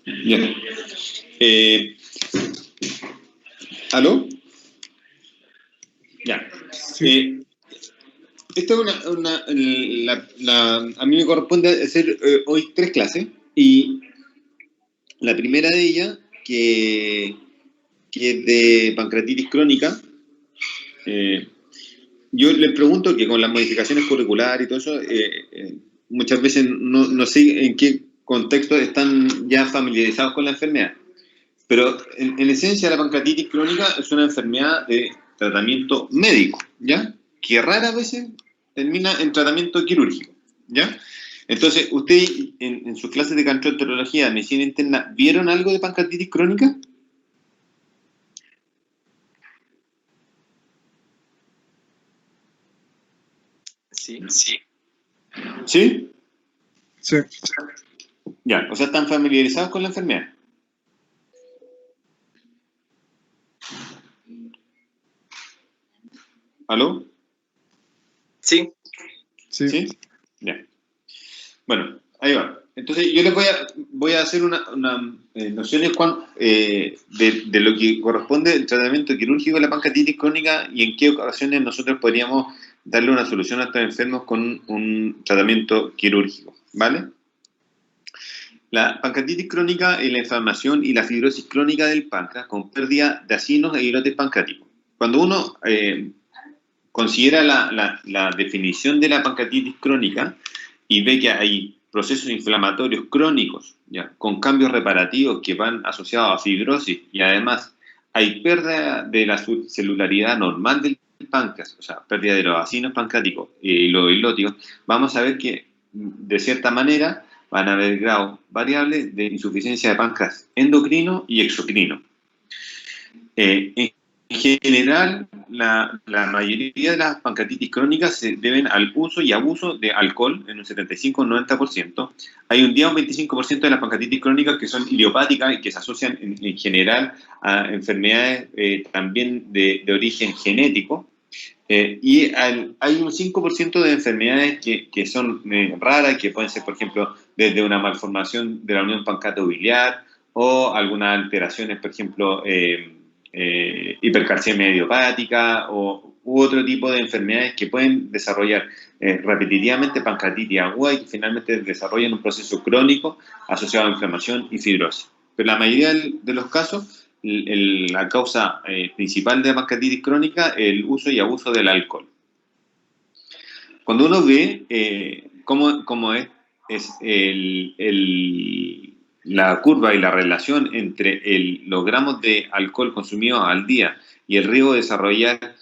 Bien. ¿Aló? Ya. Esta es a mí me corresponde hacer hoy 3 clases, y la primera de ellas, que es de pancreatitis crónica. Yo les pregunto que con las modificaciones curriculares y todo eso, muchas veces no sé en qué contexto están ya familiarizados con la enfermedad. Pero en esencia la pancreatitis crónica es una enfermedad de tratamiento médico, ¿ya? Que raras veces termina en tratamiento quirúrgico, ¿ya? Entonces, ¿ustedes en sus clases de gastroenterología, medicina interna, vieron algo de pancreatitis crónica? Sí. ¿Sí? Sí. Ya, o sea, ¿están familiarizados con la enfermedad? ¿Aló? Sí. Sí. Ya. Bueno, ahí va. Entonces, yo les voy a hacer unas nociones de lo que corresponde al tratamiento quirúrgico de la pancreatitis crónica y en qué ocasiones nosotros podríamos darle una solución a estos enfermos con un tratamiento quirúrgico, ¿vale? La pancreatitis crónica es la inflamación y la fibrosis crónica del páncreas con pérdida de acinos e islotes pancreáticos. Cuando uno considera la definición de la pancreatitis crónica y ve que hay procesos inflamatorios crónicos, ¿ya?, con cambios reparativos que van asociados a fibrosis, y además hay pérdida de la celularidad normal del páncreas, o sea, pérdida de los acinos pancreáticos y los islotios, vamos a ver que, de cierta manera, van a haber grados variables de insuficiencia de páncreas endocrino y exocrino. En general, la mayoría de las pancreatitis crónicas se deben al uso y abuso de alcohol, en un 75-90%. Hay un 10-25% de las pancreatitis crónicas que son idiopáticas y que se asocian en general a enfermedades también de origen genético. Y hay un 5% de enfermedades que son raras, que pueden ser, por ejemplo, desde una malformación de la unión pancreato-biliar o algunas alteraciones, por ejemplo, hipercalcemia idiopática u otro tipo de enfermedades que pueden desarrollar repetitivamente pancreatitis aguda y que finalmente desarrollan un proceso crónico asociado a inflamación y fibrosis. Pero la mayoría de los casos, la causa principal de la pancreatitis crónica es el uso y abuso del alcohol. Cuando uno ve cómo es la curva y la relación entre los gramos de alcohol consumidos al día y el riesgo de desarrollar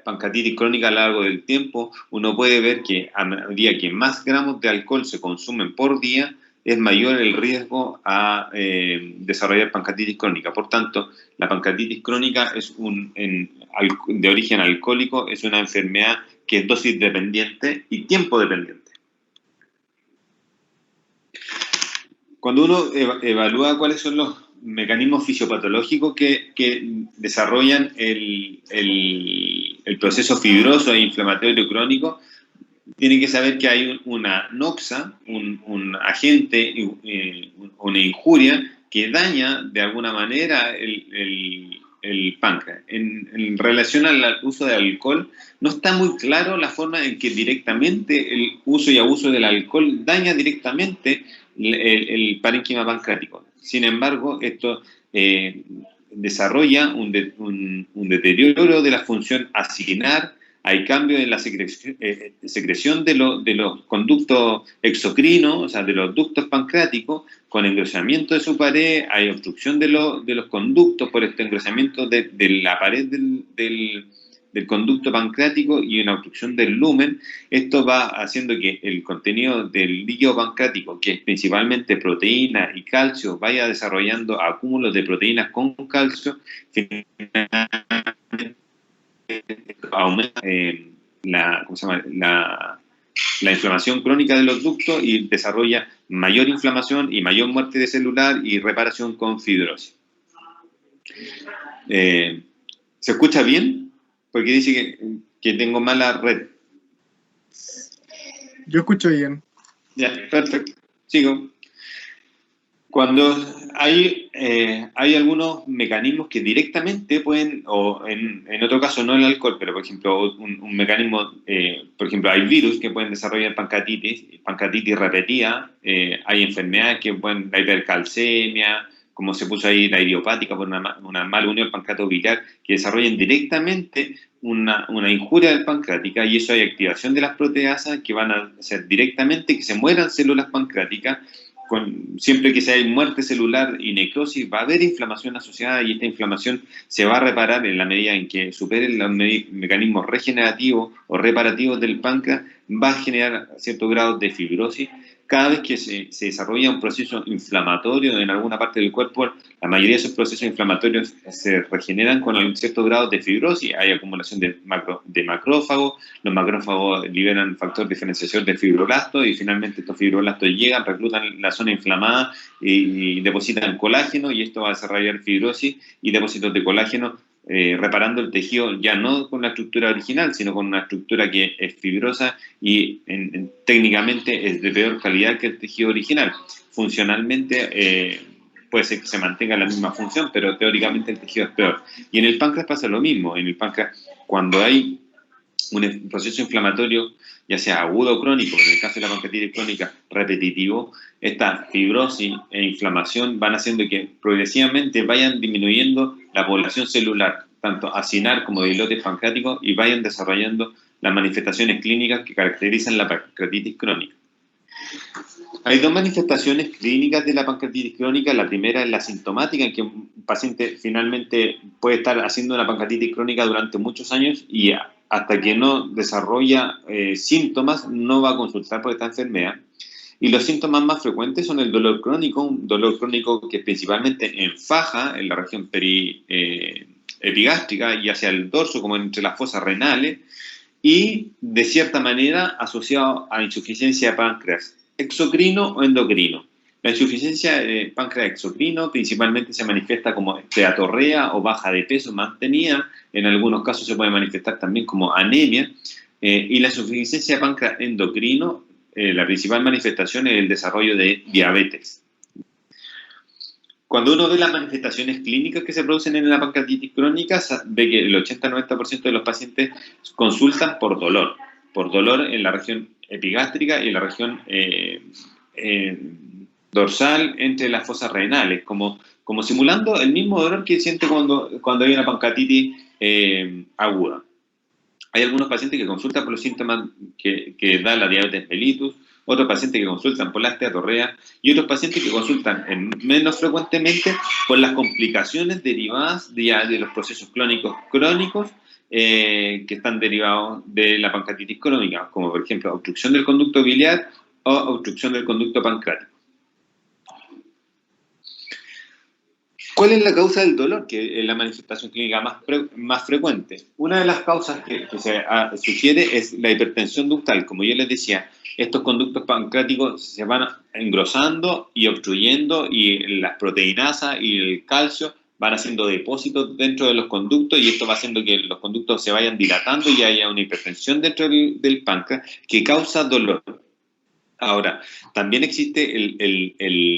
pancreatitis crónica a lo largo del tiempo, uno puede ver que a medida que más gramos de alcohol se consumen por día, es mayor el riesgo a desarrollar pancreatitis crónica. Por tanto, la pancreatitis crónica de origen alcohólico es una enfermedad que es dosis dependiente y tiempo dependiente. Cuando uno evalúa cuáles son los mecanismos fisiopatológicos que desarrollan el proceso fibroso e inflamatorio crónico, tiene que saber que hay una noxa, un agente, una injuria que daña de alguna manera el páncreas. En relación al uso de alcohol, no está muy claro la forma en que directamente el uso y abuso del alcohol daña directamente el parénquima pancreático. Sin embargo, esto desarrolla un deterioro de la función acinar. Hay cambios en la secreción de los conductos exocrinos, o sea, de los ductos pancreáticos, con engrosamiento de su pared. Hay obstrucción de los conductos por este engrosamiento de la pared del conducto pancreático y una obstrucción del lumen. Esto va haciendo que el contenido del líquido pancreático, que es principalmente proteína y calcio, vaya desarrollando acúmulos de proteínas con calcio, aumenta la inflamación crónica de los ductos y desarrolla mayor inflamación y mayor muerte de celular y reparación con fibrosis. ¿Se escucha bien? Porque dice que tengo mala red. Yo escucho bien. Ya, perfecto. Sigo. Cuando hay algunos mecanismos que directamente pueden, o en otro caso no el alcohol, pero por ejemplo un mecanismo, por ejemplo hay virus que pueden desarrollar pancreatitis repetida, hay enfermedades que pueden, la hipercalcemia, como se puso ahí la idiopática por una mala unión pancreato-biliar, que desarrollen directamente una injuria pancreática, y eso hay activación de las proteasas que van a hacer directamente que se mueran células pancreáticas. Siempre que sea muerte celular y necrosis, va a haber inflamación asociada, y esta inflamación se va a reparar en la medida en que superen los mecanismos regenerativos o reparativos del páncreas. Va a generar cierto grado de fibrosis. Cada vez que se desarrolla un proceso inflamatorio en alguna parte del cuerpo, la mayoría de esos procesos inflamatorios se regeneran con cierto grado de fibrosis. Hay acumulación de macrófagos, los macrófagos liberan factor de diferenciación de fibroblastos, y finalmente estos fibroblastos llegan, reclutan la zona inflamada y depositan colágeno, y esto va a desarrollar fibrosis y depósitos de colágeno, reparando el tejido ya no con la estructura original, sino con una estructura que es fibrosa y técnicamente es de peor calidad que el tejido original. Funcionalmente puede ser que se mantenga la misma función, pero teóricamente el tejido es peor. Y en el páncreas pasa lo mismo. En el páncreas, cuando hay un proceso inflamatorio, ya sea agudo o crónico, en el caso de la pancreatitis crónica repetitivo, esta fibrosis e inflamación van haciendo que progresivamente vayan disminuyendo la población celular, tanto acinar como de islotes pancreáticos, y vayan desarrollando las manifestaciones clínicas que caracterizan la pancreatitis crónica. Hay dos manifestaciones clínicas de la pancreatitis crónica. La primera es la sintomática, en que un paciente finalmente puede estar haciendo una pancreatitis crónica durante muchos años, y hasta que no desarrolla síntomas no va a consultar por esta enfermedad. Y los síntomas más frecuentes son el dolor crónico, un dolor crónico que principalmente en faja, en la región epigástrica, y hacia el dorso, como entre las fosas renales, y de cierta manera asociado a insuficiencia de páncreas exocrino o endocrino. La insuficiencia de páncreas exocrino principalmente se manifiesta como esteatorrea o baja de peso mantenida. En algunos casos se puede manifestar también como anemia. Y la insuficiencia de páncreas endocrino, la principal manifestación es el desarrollo de diabetes. Cuando uno ve las manifestaciones clínicas que se producen en la pancreatitis crónica, ve que el 80-90% de los pacientes consultan por dolor en la región epigástrica y en la región dorsal entre las fosas renales, como simulando el mismo dolor que siente cuando hay una pancreatitis aguda. Hay algunos pacientes que consultan por los síntomas que da la diabetes mellitus, otros pacientes que consultan por la esteatorrea, y otros pacientes que consultan menos frecuentemente por las complicaciones derivadas de los procesos crónicos que están derivados de la pancreatitis crónica, como por ejemplo obstrucción del conducto biliar o obstrucción del conducto pancreático. ¿Cuál es la causa del dolor, que es la manifestación clínica más frecuente? Una de las causas que se sugiere es la hipertensión ductal. Como yo les decía, estos conductos pancreáticos se van engrosando y obstruyendo, y las proteinasas y el calcio van haciendo depósitos dentro de los conductos, y esto va haciendo que los conductos se vayan dilatando y haya una hipertensión dentro del páncreas que causa dolor. Ahora, también existe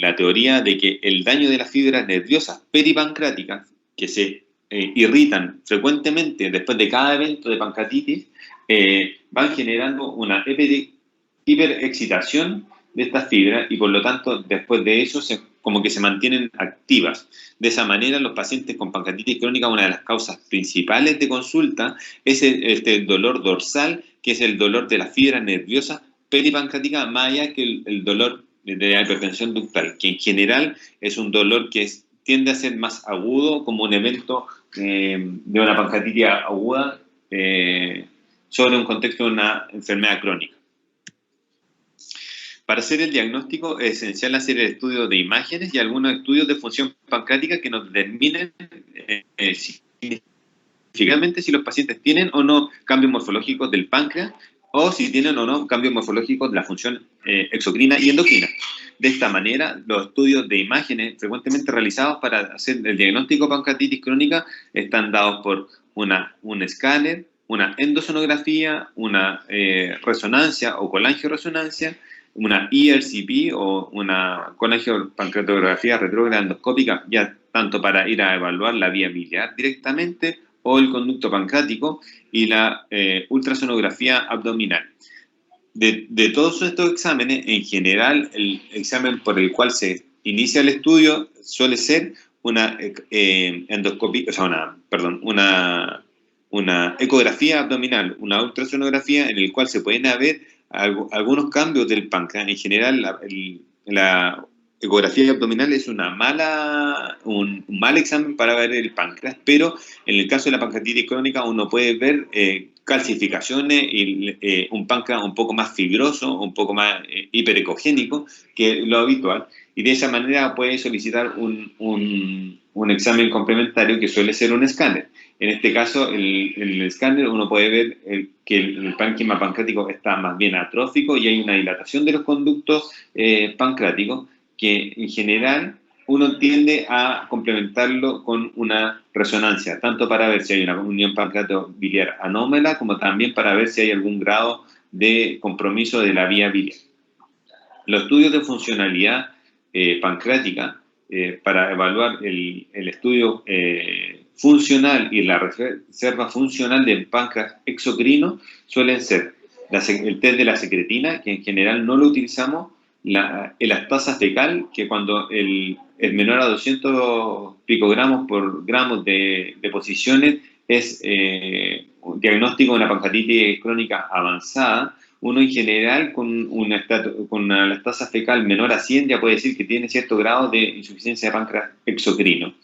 la teoría de que el daño de las fibras nerviosas peripancreáticas, que se irritan frecuentemente después de cada evento de pancreatitis, van generando una hiperexcitación de estas fibras, y por lo tanto después de eso como que se mantienen activas. De esa manera, los pacientes con pancreatitis crónica, una de las causas principales de consulta es este dolor dorsal, que es el dolor de las fibras nerviosas peripancreática, más allá que el dolor de la hipertensión ductal, que en general es un dolor que tiende a ser más agudo, como un evento de una pancreatitis aguda sobre un contexto de una enfermedad crónica. Para hacer el diagnóstico es esencial hacer el estudio de imágenes y algunos estudios de función pancreática que nos determinen significativamente si los pacientes tienen o no cambios morfológicos del páncreas, o si tienen o no cambios morfológicos de la función exocrina y endocrina. De esta manera, los estudios de imágenes frecuentemente realizados para hacer el diagnóstico de pancreatitis crónica están dados por un escáner, una endosonografía, una resonancia o colangioresonancia, una ERCP o una colangiopancreatografía retrógrada endoscópica, ya tanto para ir a evaluar la vía biliar directamente o el conducto pancreático, y la ultrasonografía abdominal. De todos estos exámenes, en general, el examen por el cual se inicia el estudio suele ser una endoscopía, o sea, una ecografía abdominal, una ultrasonografía en el cual se pueden ver algunos cambios del páncreas. En general, la ecografía abdominal es un mal examen para ver el páncreas, pero en el caso de la pancreatitis crónica uno puede ver calcificaciones y un páncreas un poco más fibroso, un poco más hiperecogénico que lo habitual, y de esa manera puede solicitar un examen complementario que suele ser un escáner. En este caso, en el escáner uno puede ver que el parénquima pancreático está más bien atrófico y hay una dilatación de los conductos pancreáticos, que en general uno tiende a complementarlo con una resonancia, tanto para ver si hay una unión pancreato-biliar anómala, como también para ver si hay algún grado de compromiso de la vía biliar. Los estudios de funcionalidad pancreática, para evaluar el estudio funcional y la reserva funcional del páncreas exocrino, suelen ser el test de la secretina, que en general no lo utilizamos, la elastasa fecal, que cuando el menor a 200 picogramos por gramos de posiciones es un diagnóstico de una pancreatitis crónica avanzada. Uno en general con una elastasa fecal menor a 100 ya puede decir que tiene cierto grado de insuficiencia de páncreas exocrino.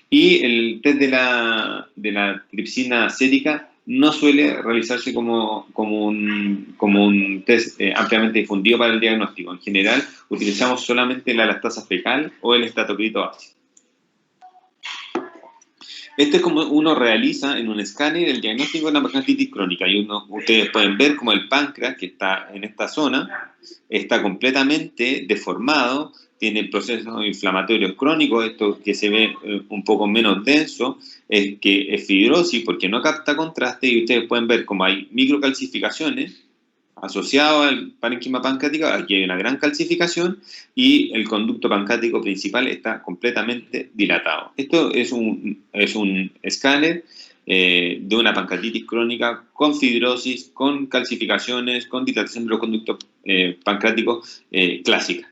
Y el test de la tripsina sérica no suele realizarse como un test ampliamente difundido para el diagnóstico. En general, utilizamos solamente la elastasa fecal o el estatoclito ácido. Esto es como uno realiza en un escáner el diagnóstico de una pancreatitis crónica. Y ustedes pueden ver como el páncreas, que está en esta zona, está completamente deformado, tiene procesos inflamatorios crónicos, esto que se ve un poco menos denso, es que es fibrosis porque no capta contraste, y ustedes pueden ver como hay microcalcificaciones asociado al parénquima pancreático. Aquí hay una gran calcificación y el conducto pancreático principal está completamente dilatado. Esto es un escáner de una pancreatitis crónica con fibrosis, con calcificaciones, con dilatación de los conductos pancreáticos clásica.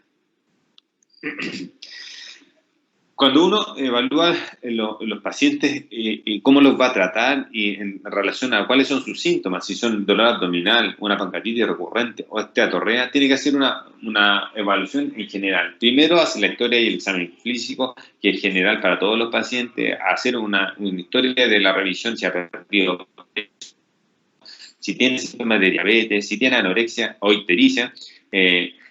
Cuando uno evalúa los pacientes y cómo los va a tratar y en relación a cuáles son sus síntomas, si son dolor abdominal, una pancreatitis recurrente o esteatorrea, tiene que hacer una evaluación en general. Primero hace la historia y el examen físico, que es general para todos los pacientes, hacer una historia de la revisión si ha perdido, si tiene síntomas de diabetes, si tiene anorexia o ictericia,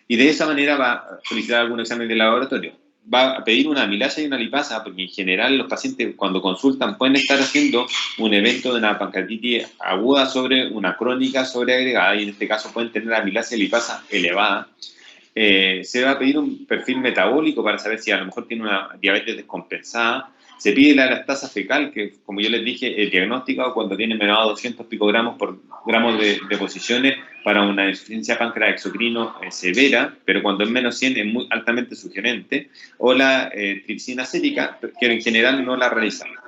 y de esa manera va a solicitar algún examen de laboratorio. Va a pedir una amilasa y una lipasa, porque en general los pacientes cuando consultan pueden estar haciendo un evento de una pancreatitis aguda sobre una crónica sobreagregada, y en este caso pueden tener amilasa y lipasa elevada. Se va a pedir un perfil metabólico para saber si a lo mejor tiene una diabetes descompensada. Se pide la elastasa fecal, que como yo les dije, el diagnóstico cuando tiene menor a 200 picogramos por gramos de posiciones para una insuficiencia páncreas exocrino severa, pero cuando es menos 100 es muy altamente sugerente, o la tripsina sérica, que en general no la realizamos.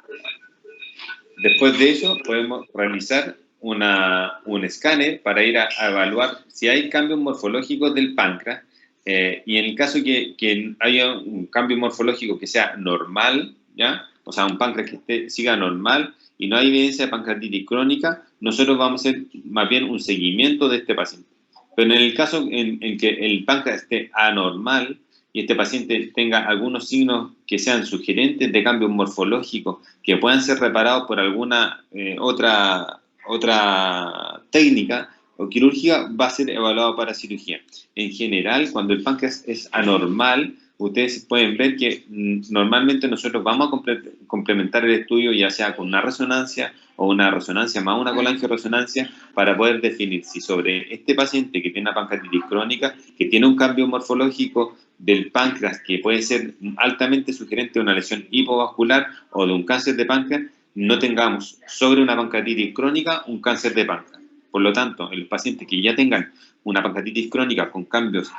Después de eso podemos realizar un escáner para ir a evaluar si hay cambios morfológicos del páncreas, y en el caso que haya un cambio morfológico que sea normal, ¿ya? O sea, un páncreas que siga normal y no hay evidencia de pancreatitis crónica, nosotros vamos a hacer más bien un seguimiento de este paciente. Pero en el caso en que el páncreas esté anormal y este paciente tenga algunos signos que sean sugerentes de cambios morfológicos que puedan ser reparados por alguna otra técnica o quirúrgica, va a ser evaluado para cirugía. En general, cuando el páncreas es anormal, ustedes pueden ver que normalmente nosotros vamos a complementar el estudio ya sea con una resonancia o una resonancia más una colangioresonancia para poder definir si sobre este paciente que tiene una pancreatitis crónica, que tiene un cambio morfológico del páncreas que puede ser altamente sugerente de una lesión hipovascular o de un cáncer de páncreas, no tengamos sobre una pancreatitis crónica un cáncer de páncreas. Por lo tanto, en los pacientes que ya tengan una pancreatitis crónica con cambios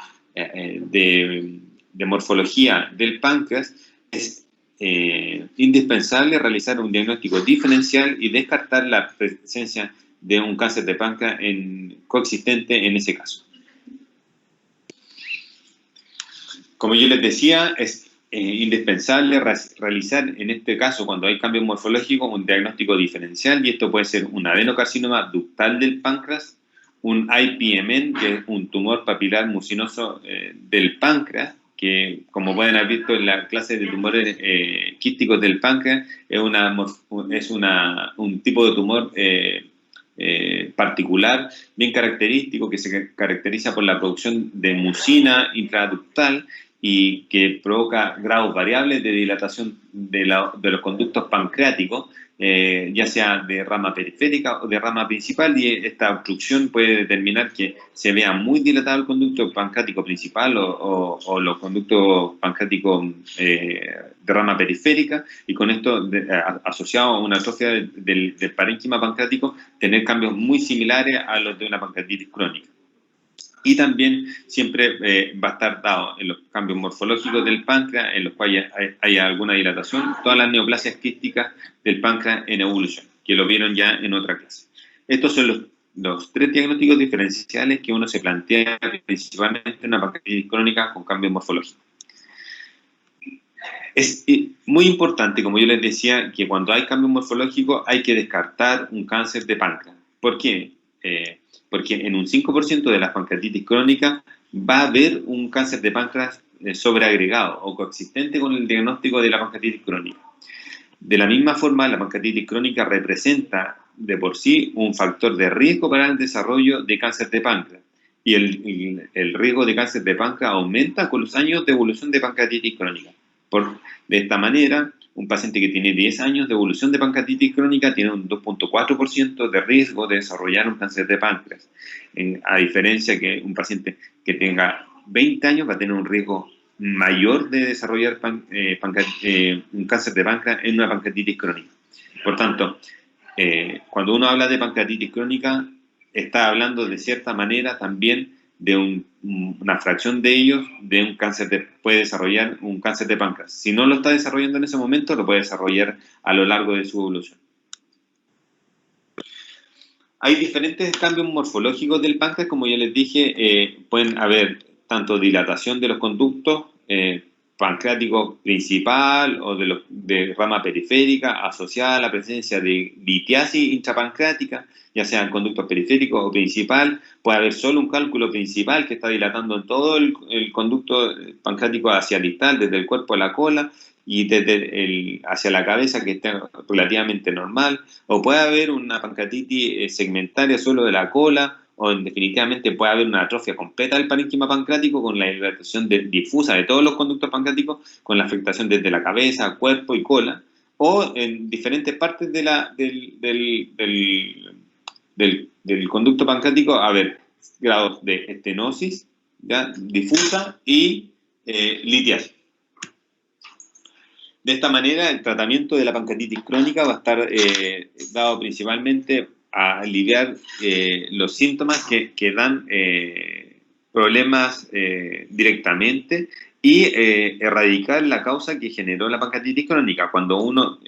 de morfología del páncreas, es indispensable realizar un diagnóstico diferencial y descartar la presencia de un cáncer de páncreas coexistente en ese caso. Como yo les decía, es indispensable realizar en este caso, cuando hay cambios morfológicos, un diagnóstico diferencial, y esto puede ser un adenocarcinoma ductal del páncreas, un IPMN, que es un tumor papilar mucinoso del páncreas, que como pueden haber visto en la clase de tumores quísticos del páncreas, es un tipo de tumor particular, bien característico, que se caracteriza por la producción de mucina intraductal y que provoca grados variables de dilatación de los conductos pancreáticos, ya sea de rama periférica o de rama principal, y esta obstrucción puede determinar que se vea muy dilatado el conducto pancreático principal o los conductos pancreáticos de rama periférica, y con esto asociado a una atrofia del parénquima pancreático, tener cambios muy similares a los de una pancreatitis crónica. Y también siempre va a estar dado en los cambios morfológicos del páncreas, en los cuales hay alguna dilatación, todas las neoplasias quísticas del páncreas en evolución, que lo vieron ya en otra clase. Estos son los tres diagnósticos diferenciales que uno se plantea principalmente en una pancreatitis crónica con cambios morfológicos. Es muy importante, como yo les decía, que cuando hay cambios morfológicos hay que descartar un cáncer de páncreas. ¿Por qué? Porque en un 5% de las pancreatitis crónicas va a haber un cáncer de páncreas sobreagregado o coexistente con el diagnóstico de la pancreatitis crónica. De la misma forma, la pancreatitis crónica representa de por sí un factor de riesgo para el desarrollo de cáncer de páncreas. Y el riesgo de cáncer de páncreas aumenta con los años de evolución de pancreatitis crónica. De esta manera, un paciente que tiene 10 años de evolución de pancreatitis crónica tiene un 2.4% de riesgo de desarrollar un cáncer de páncreas, a diferencia que un paciente que tenga 20 años va a tener un riesgo mayor de desarrollar un cáncer de páncreas en una pancreatitis crónica. Por tanto, cuando uno habla de pancreatitis crónica, está hablando de cierta manera también de una fracción de ellos de un cáncer puede desarrollar un cáncer de páncreas. Si no lo está desarrollando en ese momento, lo puede desarrollar a lo largo de su evolución. Hay diferentes cambios morfológicos del páncreas, como ya les dije, pueden haber tanto dilatación de los conductos pancreático principal o de rama periférica asociada a la presencia de litiasis intrapancreática, ya sea en conducto periférico o principal. Puede haber solo un cálculo principal que está dilatando en todo el conducto pancreático hacia distal, desde el cuerpo a la cola, y hacia la cabeza, que está relativamente normal. O puede haber una pancreatitis segmentaria solo de la cola, o definitivamente puede haber una atrofia completa del parénquima pancreático con la dilatación difusa de todos los conductos pancreáticos, con la afectación desde la cabeza, cuerpo y cola, o en diferentes partes del conducto pancreático haber grados de estenosis, ¿ya?, difusa y litiasis. De esta manera, el tratamiento de la pancreatitis crónica va a estar dado principalmente a aliviar los síntomas que dan problemas directamente y erradicar la causa que generó la pancreatitis crónica. Cuando uno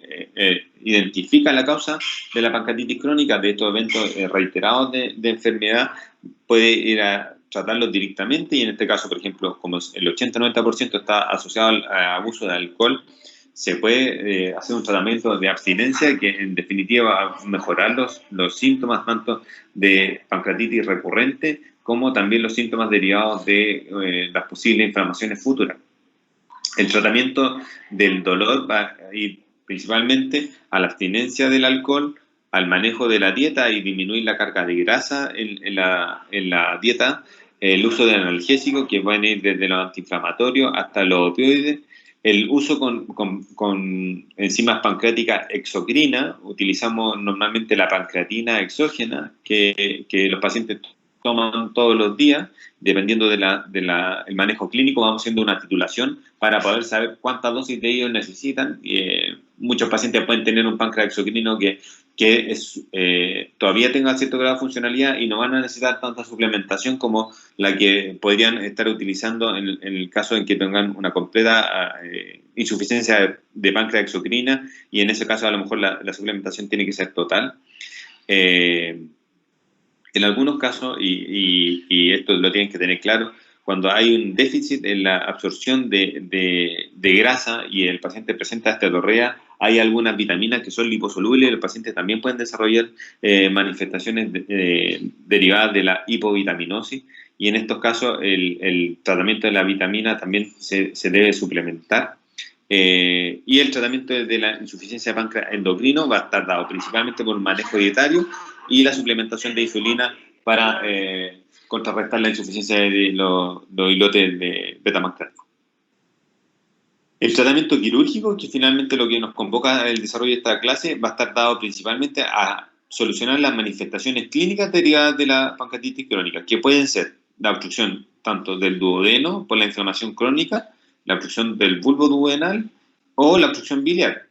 identifica la causa de la pancreatitis crónica, de estos eventos reiterados de enfermedad, puede ir a tratarlos directamente, y en este caso, por ejemplo, como el 80-90% está asociado al abuso de alcohol, se puede hacer un tratamiento de abstinencia que en definitiva va a mejorar los síntomas tanto de pancreatitis recurrente como también los síntomas derivados de las posibles inflamaciones futuras. El tratamiento del dolor va a ir principalmente a la abstinencia del alcohol, al manejo de la dieta y disminuir la carga de grasa en la dieta, el uso de analgésicos que van a ir desde los antiinflamatorios hasta los opioides, el uso con enzimas pancreáticas exocrinas. Utilizamos normalmente la pancreatina exógena que los pacientes toman todos los días. Dependiendo del manejo clínico, vamos haciendo una titulación para poder saber cuántas dosis de ellos necesitan. Muchos pacientes pueden tener un páncreas exocrino que que todavía tenga cierto grado de funcionalidad y no van a necesitar tanta suplementación como la que podrían estar utilizando en el caso en que tengan una completa insuficiencia de páncreas exocrina, y en ese caso a lo mejor la suplementación tiene que ser total. En algunos casos, y esto lo tienen que tener claro, cuando hay un déficit en la absorción de grasa y el paciente presenta esteatorrea, hay algunas vitaminas que son liposolubles y los pacientes también pueden desarrollar manifestaciones derivadas de la hipovitaminosis, y en estos casos el tratamiento de la vitamina también se debe suplementar. Y el tratamiento de la insuficiencia de páncreas endocrino va a estar dado principalmente por un manejo dietario y la suplementación de insulina para contrarrestar la insuficiencia de los islotes de beta-pancreático. El tratamiento quirúrgico, que finalmente lo que nos convoca el desarrollo de esta clase, va a estar dado principalmente a solucionar las manifestaciones clínicas derivadas de la pancreatitis crónica, que pueden ser la obstrucción tanto del duodeno por la inflamación crónica, la obstrucción del bulbo duodenal o la obstrucción biliar.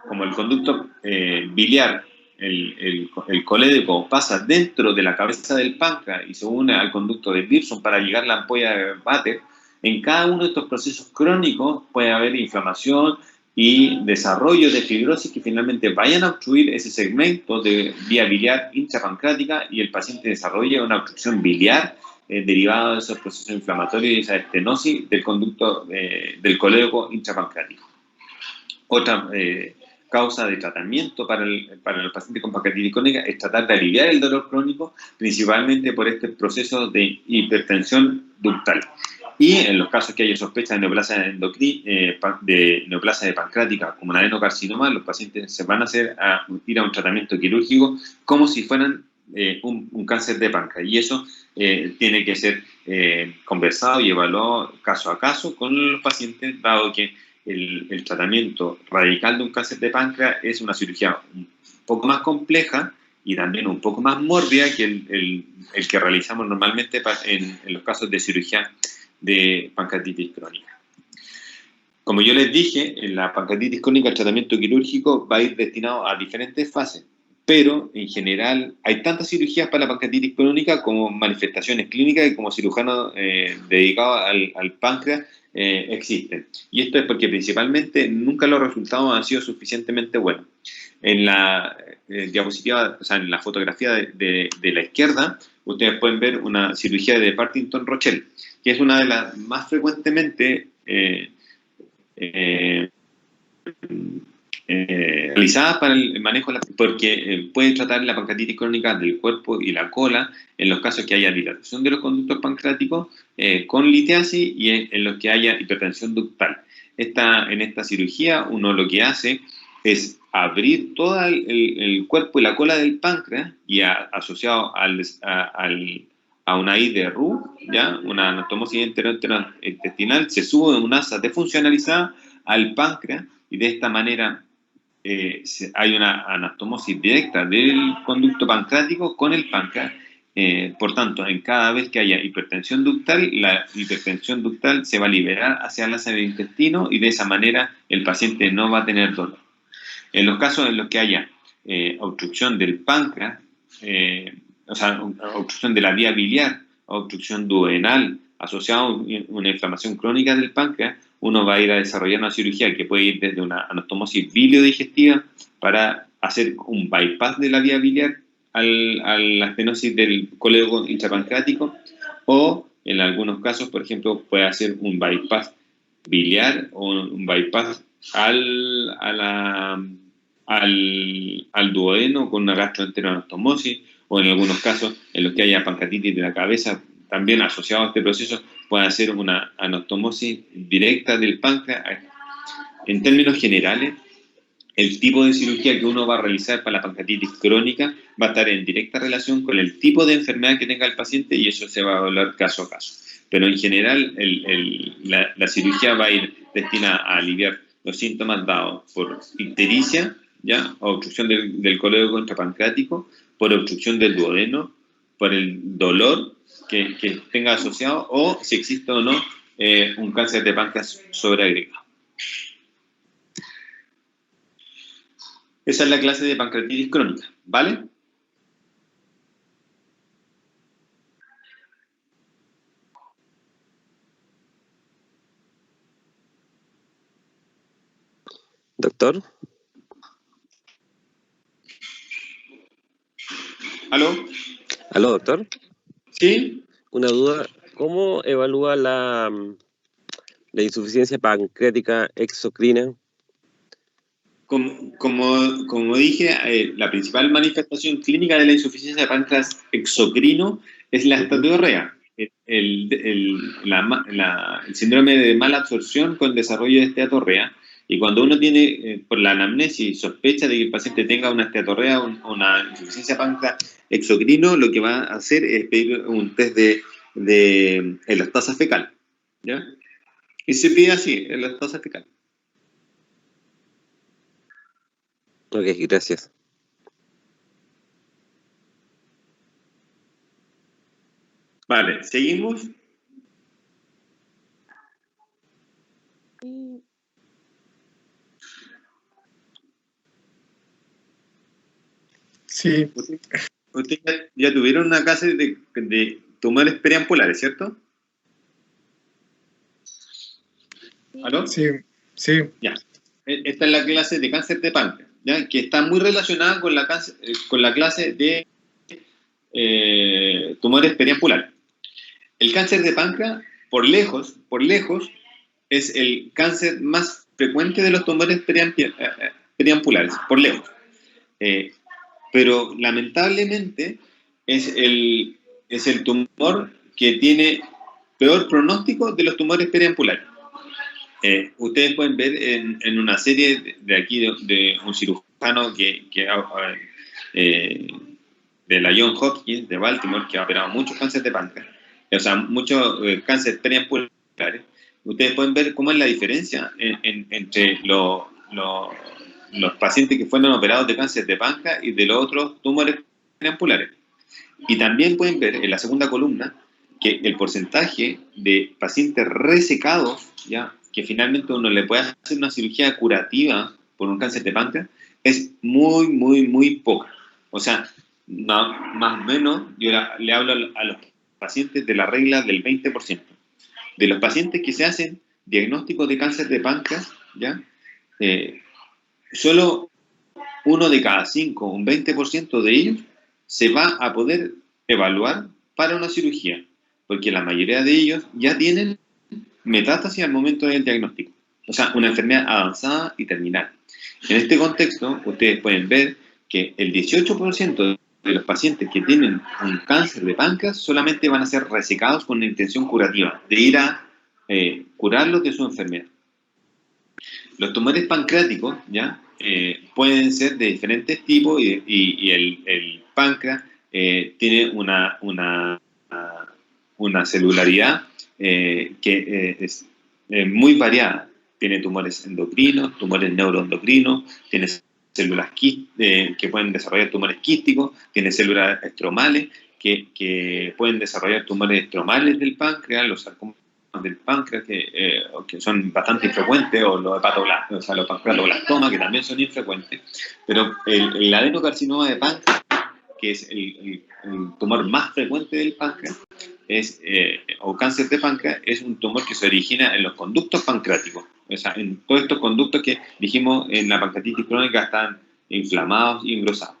Como el conducto biliar, el colédoco pasa dentro de la cabeza del páncreas y se une al conducto de Pearson para llegar a la ampolla de Vater, en cada uno de estos procesos crónicos puede haber inflamación y desarrollo de fibrosis que finalmente vayan a obstruir ese segmento de vía biliar intrapancreática y el paciente desarrolla una obstrucción biliar derivada de esos procesos inflamatorios y esa estenosis del conducto del colédoco intrapancreático. Otra causa de tratamiento para el paciente con pancreatitis crónica es tratar de aliviar el dolor crónico, principalmente por este proceso de hipertensión ductal. Y en los casos que haya sospecha de neoplasia de pancreática como un adenocarcinoma, los pacientes se van a ir a un tratamiento quirúrgico como si fueran un cáncer de páncreas, y eso tiene que ser conversado y evaluado caso a caso con los pacientes, dado que el tratamiento radical de un cáncer de páncreas es una cirugía un poco más compleja y también un poco más mórbida que el que realizamos normalmente en los casos de cirugía de pancreatitis crónica. Como yo les dije, en la pancreatitis crónica el tratamiento quirúrgico va a ir destinado a diferentes fases, pero en general hay tantas cirugías para la pancreatitis crónica como manifestaciones clínicas y como cirujanos dedicados al páncreas existen. Y esto es porque principalmente nunca los resultados han sido suficientemente buenos. En la diapositiva, o sea, en la fotografía de la izquierda, ustedes pueden ver una cirugía de Partington-Rochelle, que es una de las más frecuentemente realizadas para el manejo, porque puede tratar la pancreatitis crónica del cuerpo y la cola en los casos que haya dilatación de los conductos pancreáticos con litiasis y en los que haya hipertensión ductal. En esta cirugía uno lo que hace es abrir todo el cuerpo y la cola del páncreas y asociado a una I de Roux, ¿ya? Una anastomosis intestinal, se sube una asa defuncionalizada al páncreas y de esta manera hay una anastomosis directa del conducto pancreático con el páncreas. Por tanto, en cada vez que haya hipertensión ductal, la hipertensión ductal se va a liberar hacia la asa del intestino y de esa manera el paciente no va a tener dolor. En los casos en los que haya obstrucción del páncreas, o sea, obstrucción de la vía biliar, obstrucción duodenal asociada a una inflamación crónica del páncreas, uno va a ir a desarrollar una cirugía que puede ir desde una anastomosis biliodigestiva para hacer un bypass de la vía biliar a la estenosis del colédoco intrapancreático, o en algunos casos, por ejemplo, puede hacer un bypass biliar o un bypass al duodeno con una gastroenteroanastomosis, o en algunos casos en los que haya pancreatitis de la cabeza, también asociado a este proceso, puede hacer una anastomosis directa del páncreas. En términos generales, el tipo de cirugía que uno va a realizar para la pancreatitis crónica va a estar en directa relación con el tipo de enfermedad que tenga el paciente, y eso se va a evaluar caso a caso. Pero en general, la cirugía va a ir destinada a aliviar los síntomas dados por ictericia, ¿ya? O obstrucción del colédoco intrapancreático, por obstrucción del duodeno, por el dolor que tenga asociado, o si existe o no un cáncer de páncreas sobreagregado. Esa es la clase de pancreatitis crónica, ¿vale? Doctor, ¿Aló? aló, doctor. ¿Sí? Una duda, ¿cómo evalúa la insuficiencia pancreática exocrina? Como dije, la principal manifestación clínica de la insuficiencia de páncreas exocrino es la esteatorrea, el síndrome de mala absorción con desarrollo de esteatorrea. Y cuando uno tiene, por la anamnesis, sospecha de que el paciente tenga una esteatorrea o una insuficiencia páncreas exocrino, lo que va a hacer es pedir un test de elastasa fecal, ¿ya? Y se pide así, elastasa fecal. Ok, gracias. Vale, seguimos. Sí, Ustedes ya tuvieron una clase de tumores periampulares, ¿cierto? ¿Aló? sí, sí. Ya. Esta es la clase de cáncer de páncreas, ¿ya? Que está muy relacionada con la clase de tumores periampulares. El cáncer de páncreas, por lejos, es el cáncer más frecuente de los tumores periampulares, por lejos. Pero lamentablemente es el tumor que tiene peor pronóstico de los tumores periampulares. Ustedes pueden ver en una serie de aquí de un cirujano de la Johns Hopkins de Baltimore, que ha operado muchos cánceres de páncreas, o sea, muchos cánceres periampulares. Ustedes pueden ver cómo es la diferencia entre los pacientes que fueron operados de cáncer de páncreas y de los otros tumores periampulares. Y también pueden ver en la segunda columna que el porcentaje de pacientes resecados, ¿ya?, que finalmente uno le puede hacer una cirugía curativa por un cáncer de páncreas, es muy, muy, muy poca. O sea, más o menos, yo le hablo a los pacientes de la regla del 20%. De los pacientes que se hacen diagnósticos de cáncer de páncreas, ¿ya?, solo uno de cada 5, un 20% de ellos, se va a poder evaluar para una cirugía, porque la mayoría de ellos ya tienen metástasis al momento del diagnóstico, o sea, una enfermedad avanzada y terminal. En este contexto, ustedes pueden ver que el 18% de los pacientes que tienen un cáncer de páncreas solamente van a ser resecados con una intención curativa, de ir a curarlos de su enfermedad. Los tumores pancreáticos, ¿ya?, pueden ser de diferentes tipos y el páncreas tiene una celularidad que es muy variada. Tiene tumores endocrinos, tumores neuroendocrinos, tiene células que pueden desarrollar tumores quísticos, tiene células estromales que pueden desarrollar tumores estromales del páncreas, los sarcomas del páncreas que son bastante infrecuentes, o los pancreatoblastomas, que también son infrecuentes, pero el adenocarcinoma de páncreas, que es el tumor más frecuente del páncreas, o cáncer de páncreas, es un tumor que se origina en los conductos pancreáticos, o sea, en todos estos conductos que dijimos en la pancreatitis crónica están inflamados y engrosados.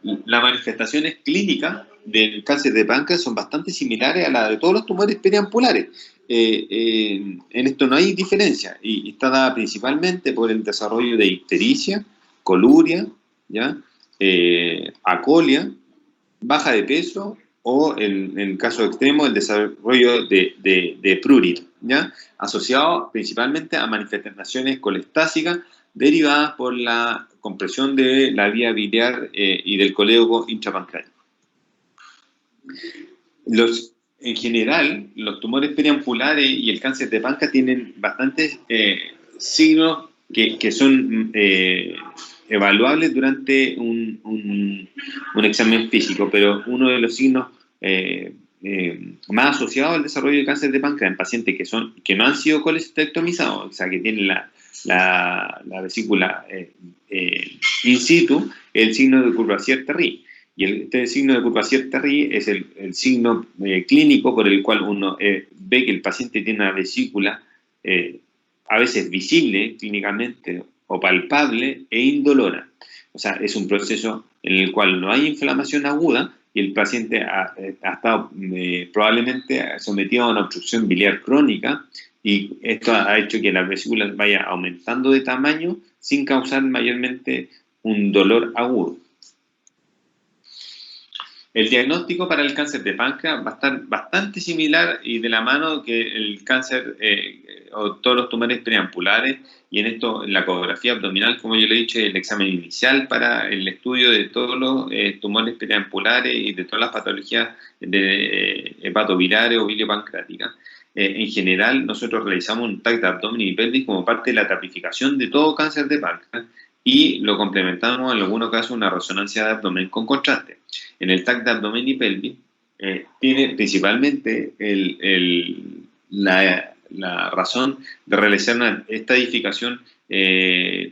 Las manifestaciones clínicas del cáncer de páncreas son bastante similares a las de todos los tumores periampulares. En esto no hay diferencia, y está dada principalmente por el desarrollo de ictericia, coluria, ¿ya?, acolia, baja de peso, o en el caso extremo el desarrollo de prurito, ¿ya?, asociado principalmente a manifestaciones colestásicas derivadas por la compresión de la vía biliar y del colédoco intrapancreático. En general, los tumores periampulares y el cáncer de páncreas tienen bastantes signos que son evaluables durante un examen físico, pero uno de los signos más asociados al desarrollo de cáncer de páncreas en pacientes que no han sido colecistectomizados, o sea, que tienen la vesícula in situ, el signo de Courvoisier-Terrier. Y este signo de Courvoisier-Terrier es el signo clínico por el cual uno ve que el paciente tiene una vesícula a veces visible clínicamente o palpable e indolora. O sea, es un proceso en el cual no hay inflamación aguda y el paciente ha estado probablemente sometido a una obstrucción biliar crónica, y esto ha hecho que la vesícula vaya aumentando de tamaño sin causar mayormente un dolor agudo. El diagnóstico para el cáncer de páncreas va a estar bastante similar y de la mano que el cáncer o todos los tumores preampulares, y en esto, en la ecografía abdominal, como yo le he dicho, es el examen inicial para el estudio de todos los tumores preampulares y de todas las patologías de hepatovirales o biliopancreáticas. En general, nosotros realizamos un TAC de abdomen y pelvis como parte de la tipificación de todo cáncer de páncreas y lo complementamos en algunos casos una resonancia de abdomen con contraste. En el TAC de abdomen y pelvis tiene principalmente la razón de realizar una estadificación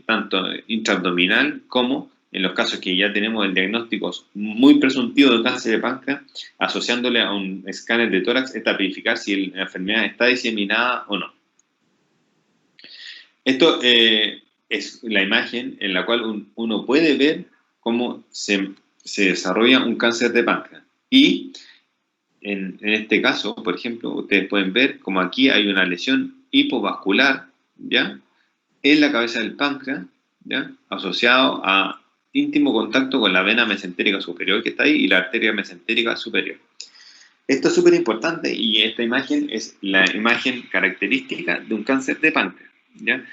tanto intraabdominal como en los casos que ya tenemos el diagnóstico muy presuntivo de cáncer de páncreas, asociándole a un escáner de tórax, estadificar si la enfermedad está diseminada o no. Esto es la imagen en la cual uno puede ver cómo se desarrolla un cáncer de páncreas. Y en este caso, por ejemplo, ustedes pueden ver como aquí hay una lesión hipovascular, ¿ya?, en la cabeza del páncreas, ¿ya?, asociado a íntimo contacto con la vena mesentérica superior que está ahí y la arteria mesentérica superior. Esto es súper importante y esta imagen es la imagen característica de un cáncer de páncreas, ¿ya?,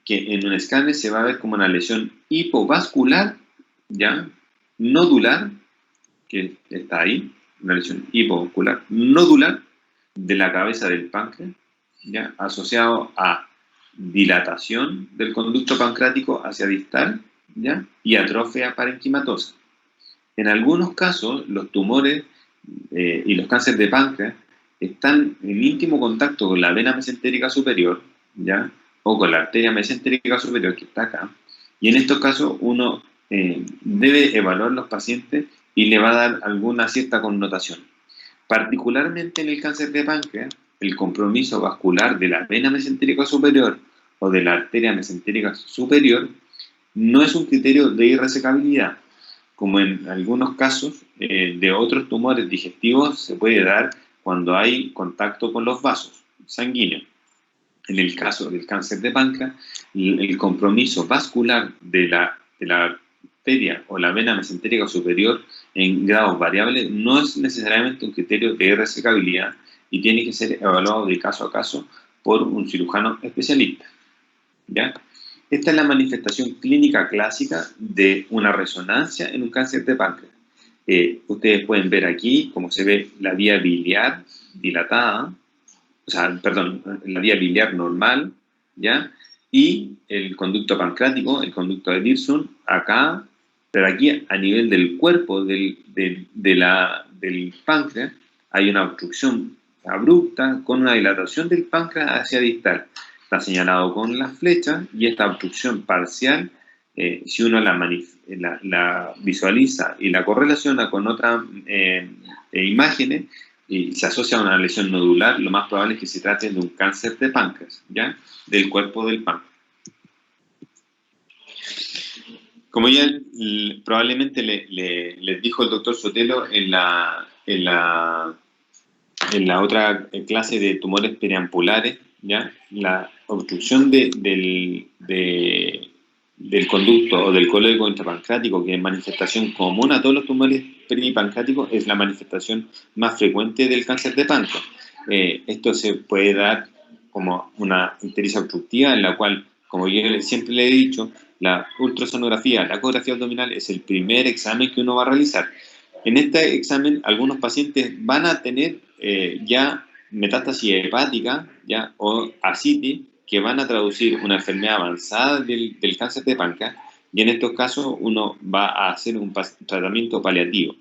que en un escáner se va a ver como una lesión hipovascular, ¿ya?, nodular, que está ahí, una lesión hipovascular nodular de la cabeza del páncreas, ¿ya?, asociado a dilatación del conducto pancreático hacia distal, ¿ya?, y atrofia parenquimatosa. En algunos casos, los tumores y los cánceres de páncreas están en íntimo contacto con la vena mesentérica superior, ¿ya?, o con la arteria mesentérica superior que está acá, y en estos casos uno debe evaluar los pacientes y le va a dar alguna cierta connotación. Particularmente en el cáncer de páncreas, el compromiso vascular de la vena mesentérica superior o de la arteria mesentérica superior no es un criterio de irresecabilidad, como en algunos casos de otros tumores digestivos se puede dar cuando hay contacto con los vasos sanguíneos. En el caso del cáncer de páncreas, el compromiso vascular de la arteria o la vena mesentérica superior en grados variables no es necesariamente un criterio de irresecabilidad y tiene que ser evaluado de caso a caso por un cirujano especialista, ¿ya? Esta es la manifestación clínica clásica de una resonancia en un cáncer de páncreas. Ustedes pueden ver aquí cómo se ve la vía biliar dilatada, la vía biliar normal, ¿ya?, y el conducto pancreático, el conducto de Wirsung, acá, pero aquí a nivel del cuerpo del páncreas hay una obstrucción abrupta con una dilatación del páncreas hacia distal. Está señalado con las flechas y esta obstrucción parcial, si uno la visualiza y la correlaciona con otras imágenes, y se asocia a una lesión nodular, lo más probable es que se trate de un cáncer de páncreas, ¿ya?, del cuerpo del páncreas. Como ya probablemente les dijo el doctor Sotelo en la otra clase de tumores periampulares, ¿ya?, la obstrucción del conducto o del cólico intrapancreático, que es manifestación común a todos los tumores peripancreáticos, es la manifestación más frecuente del cáncer de páncreas. Esto se puede dar como una ictericia obstructiva, en la cual, como yo siempre le he dicho, la ultrasonografía, la ecografía abdominal es el primer examen que uno va a realizar. En este examen, algunos pacientes van a tener ya metástasis hepática, ¿ya?, o ascitis, que van a traducir una enfermedad avanzada del cáncer de páncreas, y en estos casos uno va a hacer un tratamiento paliativo.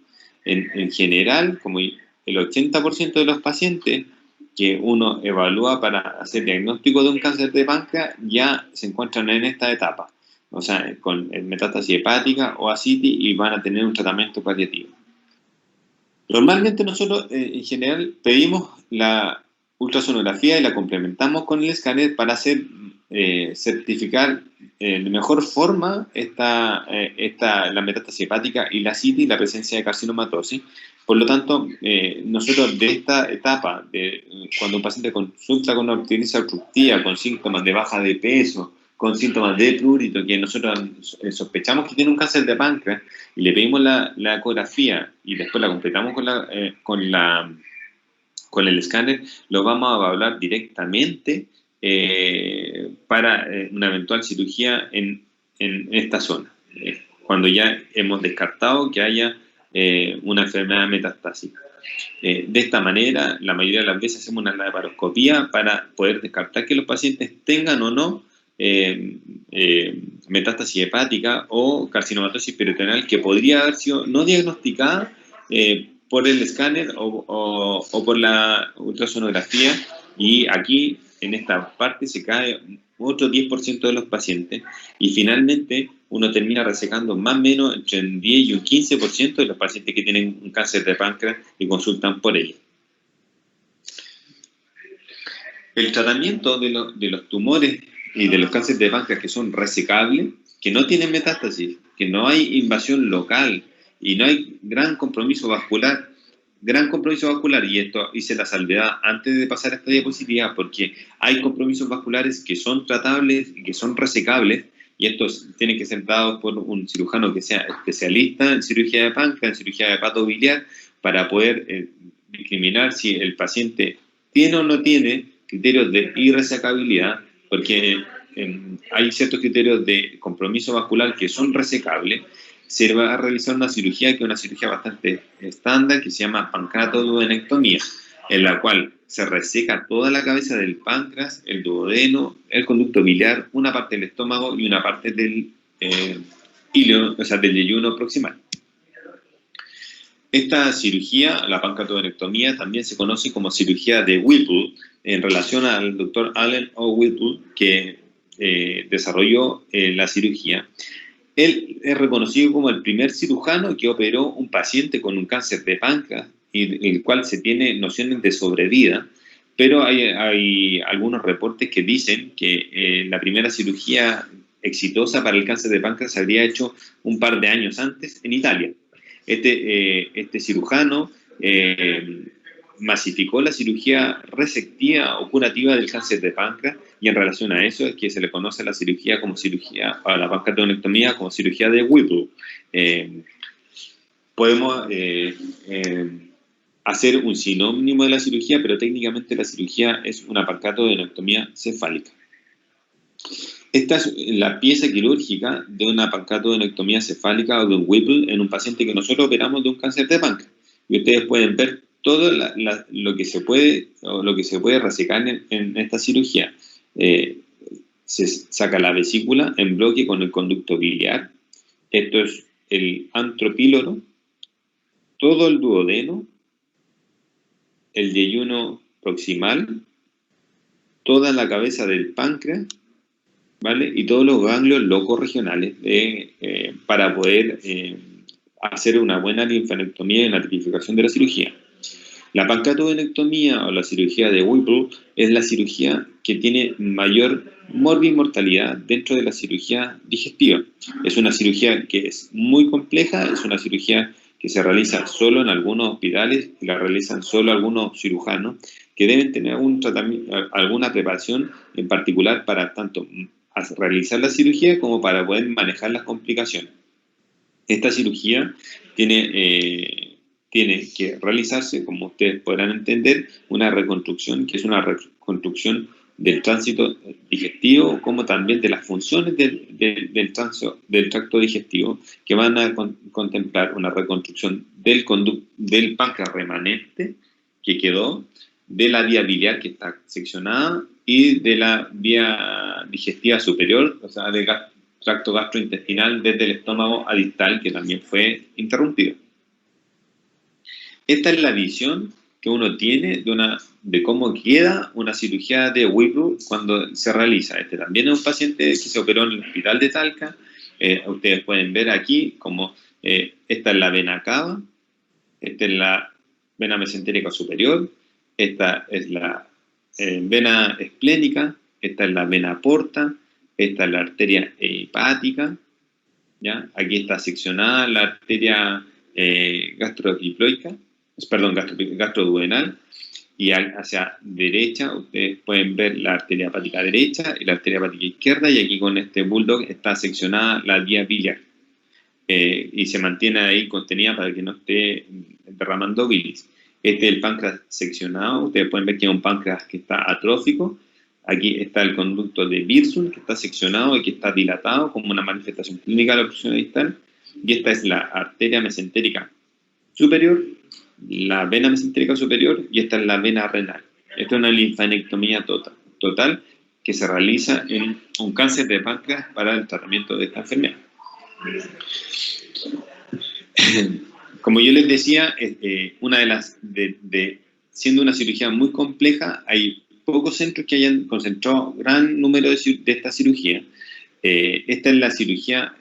En general, como el 80% de los pacientes que uno evalúa para hacer diagnóstico de un cáncer de páncreas ya se encuentran en esta etapa, o sea, con metástasis hepática o ascitis, y van a tener un tratamiento paliativo. Normalmente nosotros, en general, pedimos la ultrasonografía y la complementamos con el escáner para hacer certificar de mejor forma la metástasis hepática y la ascitis, la presencia de carcinomatosis. Por lo tanto, nosotros de esta etapa, cuando un paciente consulta con una arteritis obstructiva, con síntomas de baja de peso, con síntomas de prurito, que nosotros sospechamos que tiene un cáncer de páncreas, y le pedimos la ecografía y después la completamos con el escáner, lo vamos a evaluar directamente para una eventual cirugía en esta zona, cuando ya hemos descartado que haya una enfermedad metastásica. De esta manera, la mayoría de las veces hacemos una laparoscopía para poder descartar que los pacientes tengan o no metástasis hepática o carcinomatosis peritoneal, que podría haber sido no diagnosticada por el escáner o por la ultrasonografía, y aquí en esta parte se cae otro 10% de los pacientes, y finalmente uno termina resecando más o menos entre un 10 y un 15% de los pacientes que tienen un cáncer de páncreas y consultan por ello. El tratamiento de los tumores y de los cánceres de páncreas que son resecables, que no tienen metástasis, que no hay invasión local y no hay gran compromiso vascular, y esto hice la salvedad antes de pasar a esta diapositiva, porque hay compromisos vasculares que son tratables y que son resecables, y estos tienen que ser dados por un cirujano que sea especialista en cirugía de páncreas, en cirugía de hepatobiliar, para poder discriminar si el paciente tiene o no tiene criterios de irresecabilidad, porque hay ciertos criterios de compromiso vascular que son resecables. Se va a realizar una cirugía que es una cirugía bastante estándar, que se llama pancreatoduodenectomía, en la cual se reseca toda la cabeza del páncreas, el duodeno, el conducto biliar, una parte del estómago y una parte del ilio, o sea, del yeyuno proximal. Esta cirugía, la pancreatoduodenectomía, también se conoce como cirugía de Whipple, en relación al doctor Allen O. Whipple, que desarrolló la cirugía. Él es reconocido como el primer cirujano que operó un paciente con un cáncer de páncreas, y el cual se tiene nociones de sobrevida, pero hay algunos reportes que dicen que la primera cirugía exitosa para el cáncer de páncreas se habría hecho un par de años antes en Italia. Este cirujano masificó la cirugía resectiva o curativa del cáncer de páncreas, y en relación a eso es que se le conoce a la cirugía como cirugía, a la pancreatodenectomía, como cirugía de Whipple. Podemos hacer un sinónimo de la cirugía, pero técnicamente la cirugía es una pancreatodenectomía cefálica. Esta es la pieza quirúrgica de una pancreatodenectomía cefálica o de un Whipple en un paciente que nosotros operamos de un cáncer de páncreas. Y ustedes pueden ver todo lo que se puede resecar en esta cirugía. Se saca la vesícula en bloque con el conducto biliar. Esto es el antropíloro, todo el duodeno, el yeyuno proximal, toda la cabeza del páncreas, ¿vale? Y todos los ganglios locorregionales para poder hacer una buena linfanectomía y una tipificación de la cirugía. La pancreatodenectomía o la cirugía de Whipple es la cirugía que tiene mayor morbimortalidad dentro de la cirugía digestiva. Es una cirugía que es muy compleja, es una cirugía que se realiza solo en algunos hospitales y la realizan solo algunos cirujanos, que deben tener alguna preparación en particular para tanto realizar la cirugía como para poder manejar las complicaciones. Esta cirugía tiene que realizarse, como ustedes podrán entender, una reconstrucción, que es una reconstrucción del tránsito digestivo, como también de las funciones del tracto digestivo, que van a contemplar una reconstrucción del páncreas remanente que quedó, de la vía biliar que está seccionada y de la vía digestiva superior, o sea, del tracto gastrointestinal desde el estómago a distal, que también fue interrumpido. Esta es la visión que uno tiene de cómo queda una cirugía de Whipple cuando se realiza. Este también es un paciente que se operó en el hospital de Talca. Ustedes pueden ver aquí como esta es la vena cava, esta es la vena mesentérica superior, esta es la vena esplénica, esta es la vena porta, esta es la arteria hepática, ¿ya? Aquí está seccionada la arteria gastroduodenal, y hacia derecha ustedes pueden ver la arteria hepática derecha y la arteria hepática izquierda, y aquí con este bulldog está seccionada la vía biliar, y se mantiene ahí contenida para que no esté derramando bilis. Este es el páncreas seccionado, ustedes pueden ver que es un páncreas que está atrófico. Aquí está el conducto de Wirsung, que está seccionado y que está dilatado como una manifestación clínica de la oclusión distal. Y esta es la arteria mesentérica superior, la vena mesentérica superior, y esta es la vena renal. Esta es una linfadenectomía total que se realiza en un cáncer de páncreas para el tratamiento de esta enfermedad. Como yo les decía, una de las siendo una cirugía muy compleja, hay pocos centros que hayan concentrado gran número de esta cirugía. Esta es la cirugía,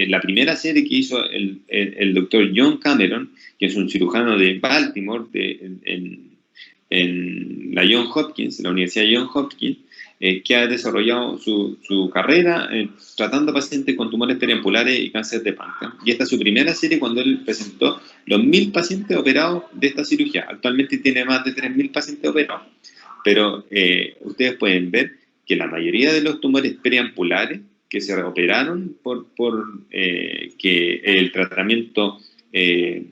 la primera serie que hizo el doctor John Cameron, que es un cirujano de Baltimore, en la Johns Hopkins, la Universidad de Johns Hopkins, que ha desarrollado su carrera tratando pacientes con tumores periampulares y cáncer de páncreas. Y esta es su primera serie cuando él presentó los 1.000 pacientes operados de esta cirugía. Actualmente tiene más de 3.000 pacientes operados. Pero ustedes pueden ver que la mayoría de los tumores periampulares que se operaron por que el tratamiento de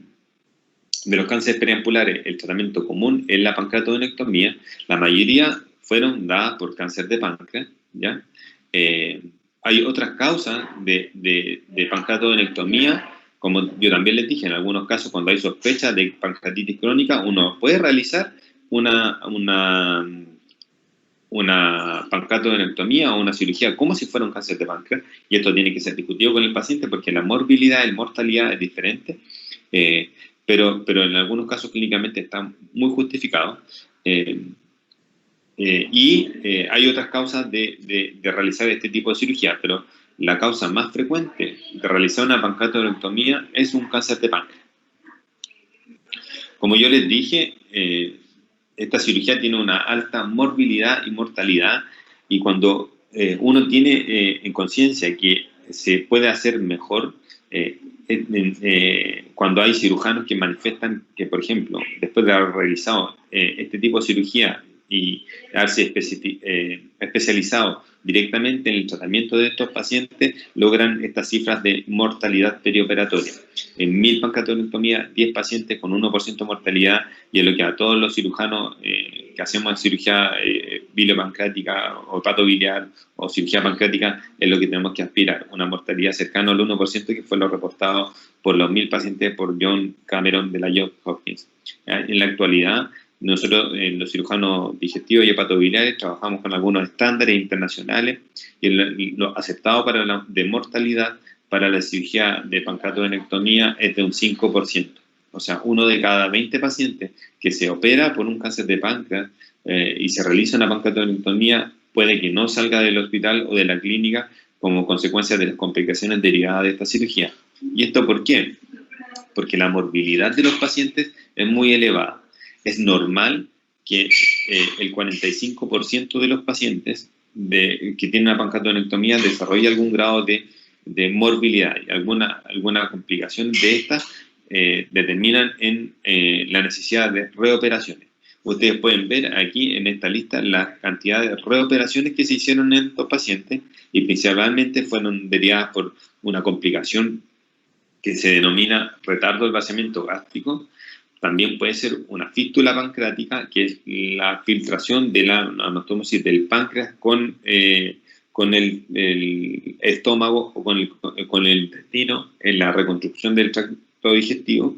los cánceres periampulares, el tratamiento común es la pancreatodenectomía, la mayoría fueron dadas por cáncer de páncreas, ¿ya? Hay otras causas de pancreatodenectomía, como yo también les dije, en algunos casos cuando hay sospecha de pancreatitis crónica, uno puede realizar una pancreatodenectomía o una cirugía como si fuera un cáncer de páncreas, y esto tiene que ser discutido con el paciente porque la morbilidad y mortalidad es diferente, pero en algunos casos clínicamente está muy justificado. Hay otras causas de realizar este tipo de cirugía, pero la causa más frecuente de realizar una pancreatodenectomía es un cáncer de páncreas. Como yo les dije, esta cirugía tiene una alta morbilidad y mortalidad, y cuando uno tiene en conciencia que se puede hacer mejor, cuando hay cirujanos que manifiestan que, por ejemplo, después de haber realizado este tipo de cirugía y haberse especializado directamente en el tratamiento de estos pacientes, logran estas cifras de mortalidad perioperatoria. En 1.000 pancreatodenectomías, 10 pacientes con 1% de mortalidad, y es lo que a todos los cirujanos que hacemos cirugía biliopancreática o hepatobiliar o cirugía pancreática, es lo que tenemos que aspirar, una mortalidad cercana al 1%, que fue lo reportado por los 1.000 pacientes por John Cameron de la Johns Hopkins. En la actualidad, nosotros, los cirujanos digestivos y hepatobiliares, trabajamos con algunos estándares internacionales, y lo aceptado de mortalidad para la cirugía de pancreatodenectomía es de un 5%. O sea, 1 de cada 20 pacientes que se opera por un cáncer de páncreas y se realiza una pancreatodenectomía puede que no salga del hospital o de la clínica como consecuencia de las complicaciones derivadas de esta cirugía. ¿Y esto por qué? Porque la morbilidad de los pacientes es muy elevada. Es normal que el 45% de los pacientes que tienen una pancreatodenectomía desarrolle algún grado de morbilidad, y alguna complicación de estas determinan en la necesidad de reoperaciones. Ustedes pueden ver aquí en esta lista la cantidad de reoperaciones que se hicieron en estos pacientes, y principalmente fueron derivadas por una complicación que se denomina retardo del vaciamiento gástrico. También puede ser una fístula pancreática, que es la filtración de la anastomosis del páncreas con el estómago o con el intestino en la reconstrucción del tracto digestivo.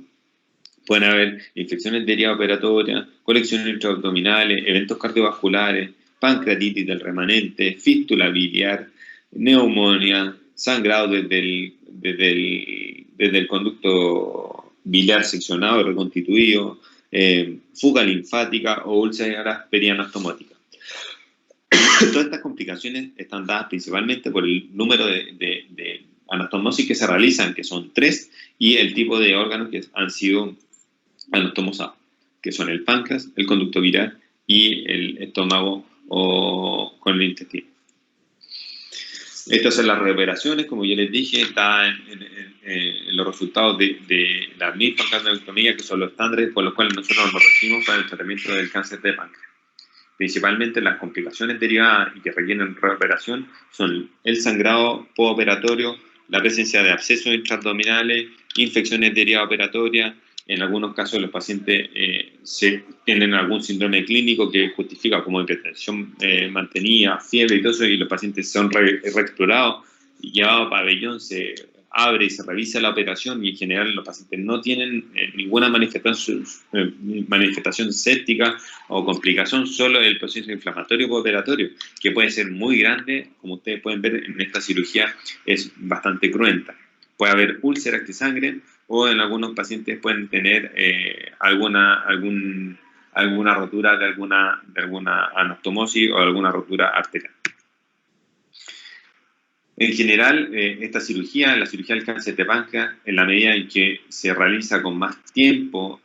Pueden haber infecciones de herida operatoria, colecciones intraabdominales, eventos cardiovasculares, pancreatitis del remanente, fístula biliar, neumonía, sangrado desde el conducto biliar seccionado y reconstituido, fuga linfática o úlceras perianastomóticas. Todas estas complicaciones están dadas principalmente por el número de anastomosis que se realizan, que son 3, y el tipo de órganos que han sido anastomosados, que son el páncreas, el conducto viral y el estómago o con el intestino. Estas son las reoperaciones, como yo les dije, está en los resultados de la pancreatectomía, que son los estándares por los cuales nosotros nos regimos para el tratamiento del cáncer de páncreas. Principalmente las complicaciones derivadas y que requieren reoperación son el sangrado postoperatorio, la presencia de abscesos intraabdominales, infecciones derivadas operatorias. En algunos casos los pacientes tienen algún síndrome clínico que justifica como hipertensión mantenida, fiebre y todo eso, y los pacientes son reexplorados, llevados a pabellón, se abre y se revisa la operación, y en general los pacientes no tienen ninguna manifestación séptica o complicación, solo el proceso inflamatorio postoperatorio, que puede ser muy grande, como ustedes pueden ver en esta cirugía, es bastante cruenta. Puede haber úlceras que sangren, o en algunos pacientes pueden tener alguna rotura de alguna anastomosis o alguna rotura arterial. En general, esta cirugía, la cirugía del cáncer de páncreas, en la medida en que se realiza con más tiempo,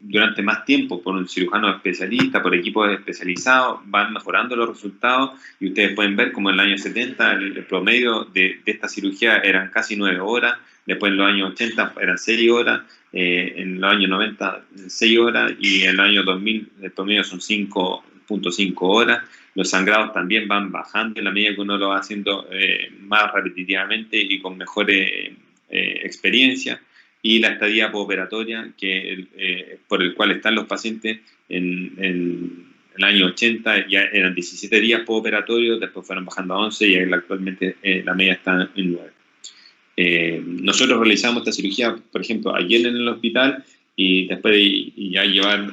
durante más tiempo por un cirujano especialista, por equipos especializados, van mejorando los resultados, y ustedes pueden ver como en el año 70 el promedio de esta cirugía eran casi 9 horas, después en los años 80 eran 6 horas, en los años 90 6 horas, y en el año 2000 el promedio son 5.5 horas. Los sangrados también van bajando en la medida que uno lo va haciendo más repetitivamente y con mejor experiencia. Y la estadía postoperatoria, por el cual están los pacientes en el año 80, ya eran 17 días postoperatorios, después fueron bajando a 11 y actualmente la media está en 9. Nosotros realizamos esta cirugía, por ejemplo, ayer en el hospital, y después de ya llevar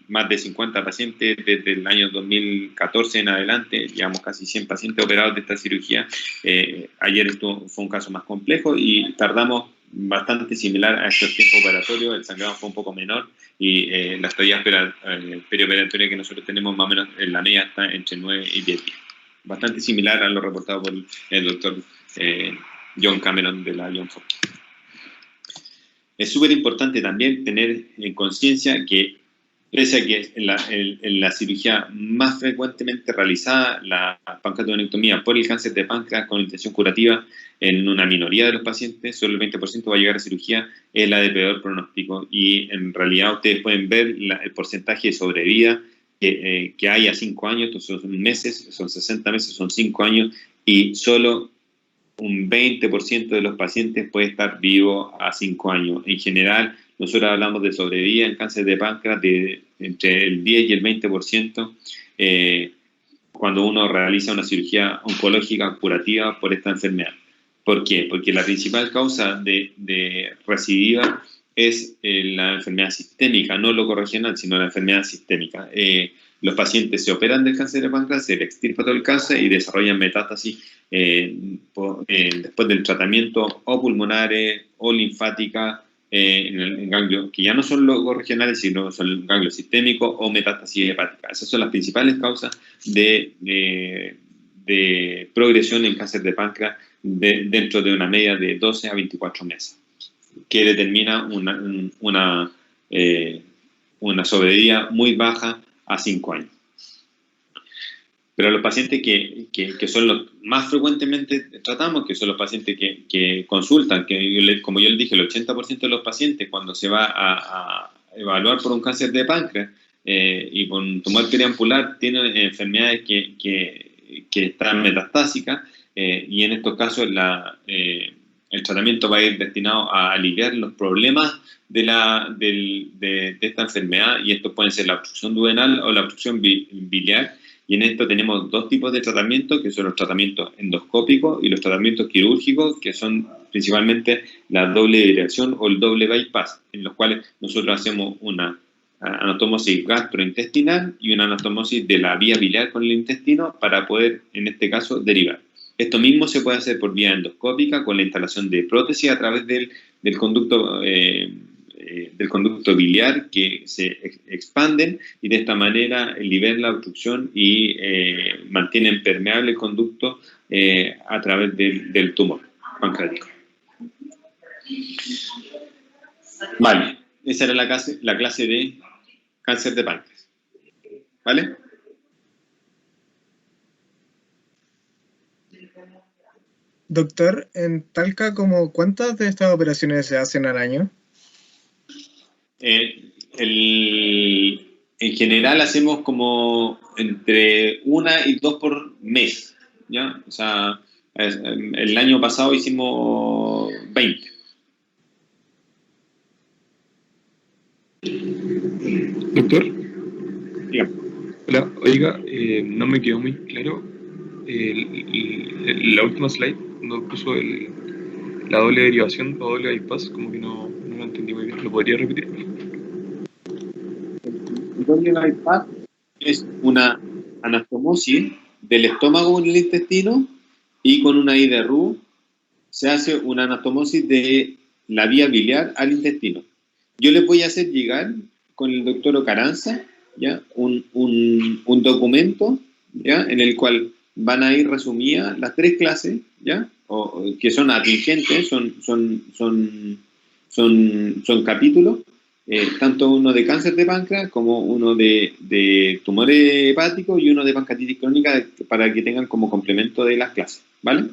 más de 50 pacientes desde el año 2014 en adelante, llevamos casi 100 pacientes operados de esta cirugía. Ayer fue un caso más complejo y tardamos bastante similar a estos tiempos operatorios. El sangrado fue un poco menor, y la estadía perioperatoria que nosotros tenemos más o menos en la media está entre 9 y 10 días. Bastante similar a lo reportado por el doctor John Cameron de la Johns Hopkins. Es súper importante también tener en conciencia que, pese a que en la cirugía más frecuentemente realizada, la pancreatectomía por el cáncer de páncreas con intención curativa, en una minoría de los pacientes, solo el 20% va a llegar a cirugía, es la de peor pronóstico, y en realidad ustedes pueden ver el porcentaje de sobrevida que hay a 5 años, estos son meses, son 60 meses, son 5 años, y solo un 20% de los pacientes puede estar vivo a 5 años. En general, nosotros hablamos de sobrevida en cáncer de páncreas de entre el 10 y el 20% cuando uno realiza una cirugía oncológica curativa por esta enfermedad. ¿Por qué? Porque la principal causa de recidiva es la enfermedad sistémica, no locorregional, sino la enfermedad sistémica. Los pacientes se operan del cáncer de páncreas, se le extirpa todo el cáncer y desarrollan metástasis después del tratamiento o pulmonares o linfática en ganglios que ya no son locorregionales, sino son ganglios sistémicos o metástasis hepática. Esas son las principales causas de progresión en cáncer de páncreas dentro de una media de 12 a 24 meses, que determina una sobrevida muy baja a 5 años. Pero los pacientes que son los más frecuentemente tratamos, que son los pacientes que consultan, como yo les dije, el 80% de los pacientes cuando se va a evaluar por un cáncer de páncreas y con tumor periampular tienen enfermedades que están metastásicas, y en estos casos el tratamiento va a ir destinado a aliviar los problemas de esta enfermedad, y estos pueden ser la obstrucción duodenal o la obstrucción biliar. Y en esto tenemos 2 tipos de tratamientos, que son los tratamientos endoscópicos y los tratamientos quirúrgicos, que son principalmente la doble dirección o el doble bypass, en los cuales nosotros hacemos una anastomosis gastrointestinal y una anastomosis de la vía biliar con el intestino para poder, en este caso, derivar. Esto mismo se puede hacer por vía endoscópica con la instalación de prótesis a través del conducto del conducto biliar que se expanden y de esta manera liberan la obstrucción y mantienen permeable el conducto a través del tumor pancreático. Vale, esa era la clase de cáncer de páncreas. ¿Vale? Doctor, en Talca, ¿cuántas de estas operaciones se hacen al año? En general hacemos como entre 1 y 2 por mes, ¿ya? O sea, el año pasado hicimos 20. Doctor, Dígame. hola, oiga, no me quedó muy claro la última slide, no puso la doble derivación o doble bypass, como que no lo entendí muy bien. ¿Lo podría repetir? El doble bypass es una anastomosis del estómago en el intestino y con una I de Roux se hace una anastomosis de la vía biliar al intestino. Yo les voy a hacer llegar con el doctor Ocaranza, ¿ya? Un documento, ¿ya? En el cual van a ir resumidas las 3 clases, ¿ya? Que son atingentes, son capítulos, tanto uno de cáncer de páncreas como uno de tumores hepáticos y uno de pancreatitis crónica para que tengan como complemento de las clases, ¿vale?